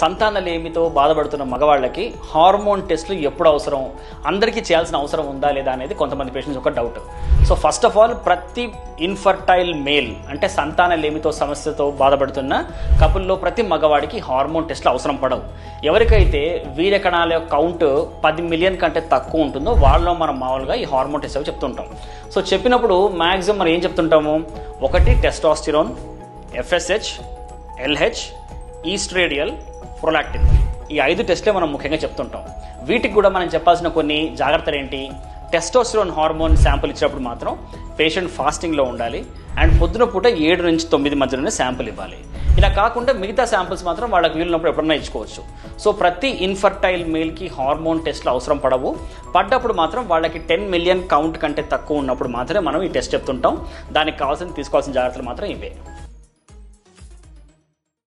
సంతానలేమితో బాధపడుతున్న మగవాళ్ళకి హార్మోన్ టెస్ట్లు ఎప్పుడు అవసరం, అందరికీ చేయాల్సిన అవసరం ఉందా లేదా అనేది కొంతమంది పేషెంట్స్ ఒక doubt. So first of all ప్రతి ఇన్ఫర్టైల్ మేల్ అంటే సంతానలేమితో సమస్యతో బాధపడుతున్న కపుల్లో ప్రతి మగవాడికి హార్మోన్ టెస్ట్లు అవసరం పడవు. ఎవరికైతే వీర్యకణాల యొక్క కౌంట్ 10 మిలియన్ కంటే తక్కువ ఉంటుందో వాళ్ళలో మనం మామూలుగా ఈ హార్మోన్ టెస్ట్ అవి చెప్తుంటాం. సో చెప్పినప్పుడు మ్యాక్సిమం మనం ఏం చెప్తుంటాము, ఒకటి టెస్టోస్టిరోన్, ఎఫ్ఎస్హెచ్, ఎల్హెచ్, ఈస్ట్రేడియల్, ప్రొలాక్టిన్, ఈ 5 టెస్ట్లే మనం ముఖ్యంగా చెప్తుంటాం. వీటికి కూడా మనం చెప్పాల్సిన కొన్ని జాగ్రత్తలు ఏంటి, టెస్టోస్టిరోన్ హార్మోన్ శాంపుల్ ఇచ్చినప్పుడు మాత్రం పేషెంట్ ఫాస్టింగ్లో ఉండాలి అండ్ పొద్దున పూట 7 నుంచి 9 మధ్యలోనే శాంపుల్ ఇవ్వాలి. ఇలా కాకుండా మిగతా శాంపుల్స్ మాత్రం వాళ్ళకి వీలున్నప్పుడు ఎప్పుడన్నా ఇచ్చుకోవచ్చు. సో ప్రతి ఇన్ఫర్టైల్ మేల్కి హార్మోన్ టెస్ట్లు అవసరం పడవు. పడ్డప్పుడు మాత్రం వాళ్ళకి 10 మిలియన్ కౌంట్ కంటే తక్కువ ఉన్నప్పుడు మాత్రమే మనం ఈ టెస్ట్ చెప్తుంటాం. దానికి కావాల్సిన తీసుకోవాల్సిన జాగ్రత్తలు మాత్రం ఇవే.